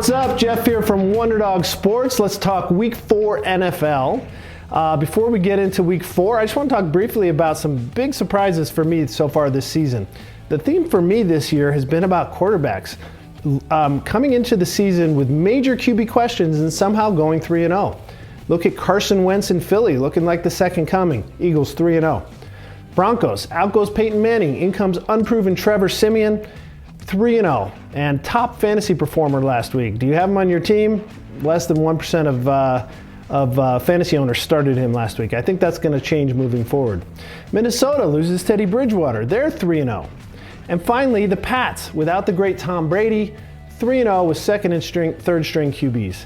What's up? Geoff here from Wunderdog Sports. Let's talk Week 4 NFL. Before we get into Week 4, I just want to talk briefly about some big surprises for me so far this season. The theme for me this year has been about quarterbacks. Coming into the season with major QB questions and somehow going 3-0. Look at Carson Wentz in Philly, looking like the second coming. Eagles 3-0. Broncos, out goes Peyton Manning. In comes unproven Trevor Siemian, 3-0. And top fantasy performer last week. Do you have him on your team? Less than 1% of fantasy owners started him last week. I think that's going to change moving forward. Minnesota loses Teddy Bridgewater. They're 3-0. And finally, the Pats, without the great Tom Brady, 3-0 with second and third string QBs.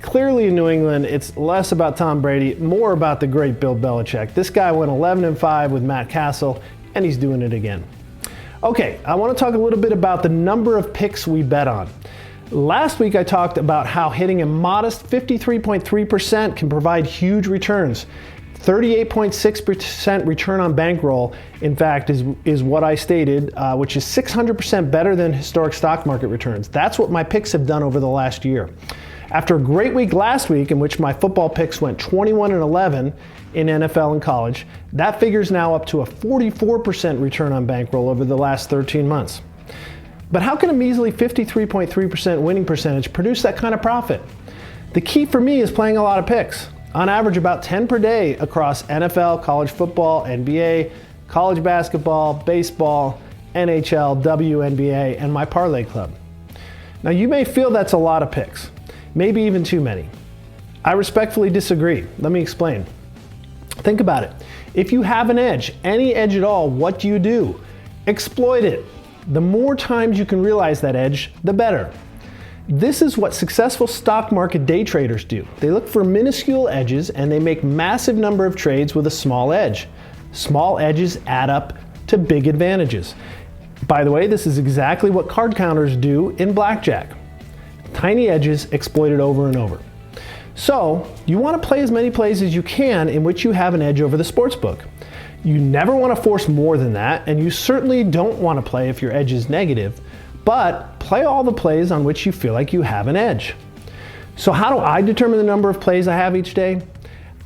Clearly in New England, it's less about Tom Brady, more about the great Bill Belichick. This guy went 11-5 with Matt Castle, and he's doing it again. Okay, I want to talk a little bit about the number of picks we bet on. Last week I talked about how hitting a modest 53.3% can provide huge returns. 38.6% return on bankroll, in fact, is what I stated, which is 600% better than historic stock market returns. That's what my picks have done over the last year. After a great week last week in which my football picks went 21-11 in NFL and college, that figure's now up to a 44% return on bankroll over the last 13 months. But how can a measly 53.3% winning percentage produce that kind of profit? The key for me is playing a lot of picks. On average, about 10 per day across NFL, college football, NBA, college basketball, baseball, NHL, WNBA, and my parlay club. Now, you may feel that's a lot of picks, maybe even too many. I respectfully disagree. Let me explain. Think about it. If you have an edge, any edge at all, what do? Exploit it. The more times you can realize that edge, the better. This is what successful stock market day traders do. They look for minuscule edges and they make massive number of trades with a small edge. Small edges add up to big advantages. By the way, this is exactly what card counters do in blackjack. Tiny edges exploited over and over. So, you want to play as many plays as you can in which you have an edge over the sportsbook. You never want to force more than that, and you certainly don't want to play if your edge is negative, but play all the plays on which you feel like you have an edge. So how do I determine the number of plays I have each day?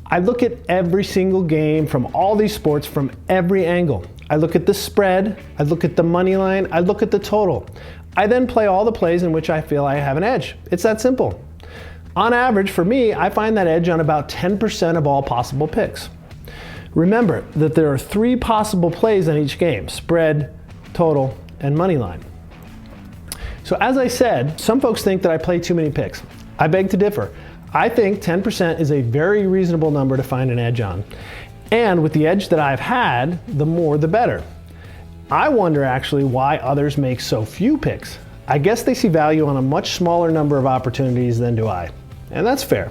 I look at every single game from all these sports from every angle. I look at the spread, I look at the money line, I look at the total. I then play all the plays in which I feel I have an edge. It's that simple. On average, for me, I find that edge on about 10% of all possible picks. Remember that there are 3 possible plays on each game: spread, total, and money line. So as I said, some folks think that I play too many picks. I beg to differ. I think 10% is a very reasonable number to find an edge on. And with the edge that I've had, the more the better. I wonder actually why others make so few picks. I guess they see value on a much smaller number of opportunities than do I. And that's fair.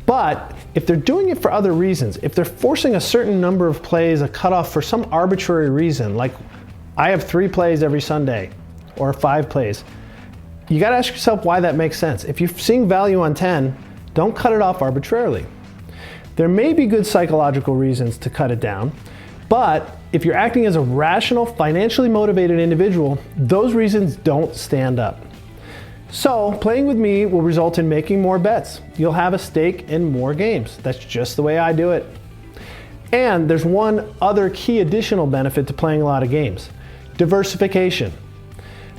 But if they're doing it for other reasons, if they're forcing a certain number of plays, a cutoff for some arbitrary reason, like I have 3 plays every Sunday or 5 plays, you got to ask yourself why that makes sense. If you're seeing value on 10, don't cut it off arbitrarily. There may be good psychological reasons to cut it down, but if you're acting as a rational, financially motivated individual, those reasons don't stand up. So, playing with me will result in making more bets. You'll have a stake in more games. That's just the way I do it. And there's one other key additional benefit to playing a lot of games: diversification.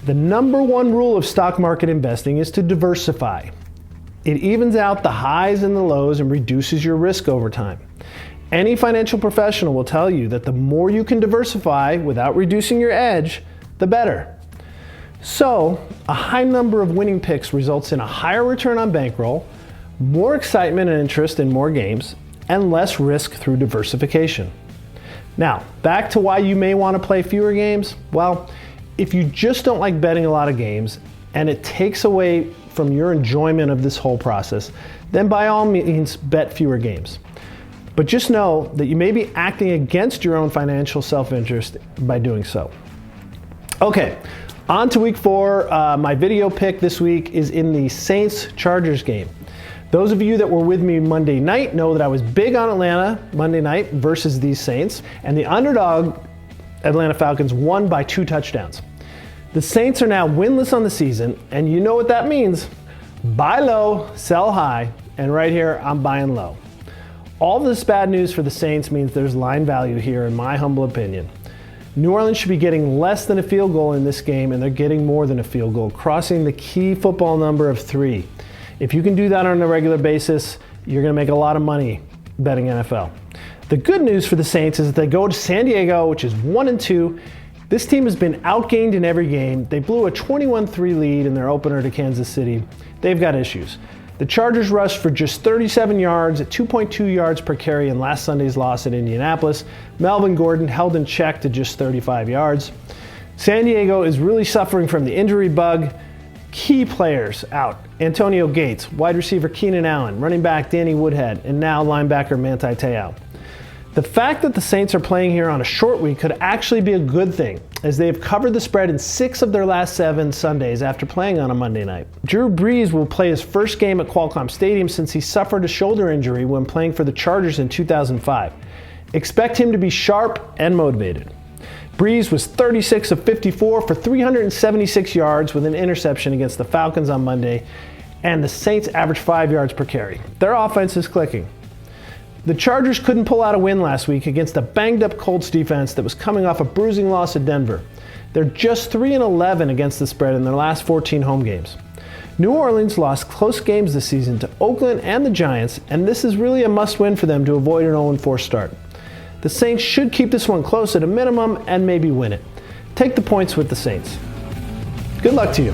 The number one rule of stock market investing is to diversify. It evens out the highs and the lows and reduces your risk over time. Any financial professional will tell you that the more you can diversify without reducing your edge, the better. So, a high number of winning picks results in a higher return on bankroll, more excitement and interest in more games, and less risk through diversification. Now, back to why you may want to play fewer games. Well, if you just don't like betting a lot of games and it takes away from your enjoyment of this whole process, then by all means bet fewer games. But just know that you may be acting against your own financial self-interest by doing so. Okay, on to week 4. My video pick this week is in the Saints-Chargers game. Those of you that were with me Monday night know that I was big on Atlanta Monday night versus these Saints, and the underdog Atlanta Falcons won by 2 touchdowns. The Saints are now winless on the season, and you know what that means. Buy low, sell high, and right here, I'm buying low. All this bad news for the Saints means there's line value here, in my humble opinion. New Orleans should be getting less than a field goal in this game, and they're getting more than a field goal, crossing the key football number of 3. If you can do that on a regular basis, you're going to make a lot of money betting NFL. The good news for the Saints is that they go to San Diego, which is 1-2. This team has been outgained in every game. They blew a 21-3 lead in their opener to Kansas City. They've got issues. The Chargers rushed for just 37 yards at 2.2 yards per carry in last Sunday's loss at Indianapolis. Melvin Gordon held in check to just 35 yards. San Diego is really suffering from the injury bug. Key players out. Antonio Gates, wide receiver Keenan Allen, running back Danny Woodhead, and now linebacker Manti Te'o. The fact that the Saints are playing here on a short week could actually be a good thing, as they have covered the spread in 6 of their last 7 Sundays after playing on a Monday night. Drew Brees will play his first game at Qualcomm Stadium since he suffered a shoulder injury when playing for the Chargers in 2005. Expect him to be sharp and motivated. Brees was 36 of 54 for 376 yards with an interception against the Falcons on Monday, and the Saints averaged 5 yards per carry. Their offense is clicking. The Chargers couldn't pull out a win last week against a banged-up Colts defense that was coming off a bruising loss at Denver. They're just 3-11 against the spread in their last 14 home games. New Orleans lost close games this season to Oakland and the Giants, and this is really a must-win for them to avoid an 0-4 start. The Saints should keep this one close at a minimum and maybe win it. Take the points with the Saints. Good luck to you.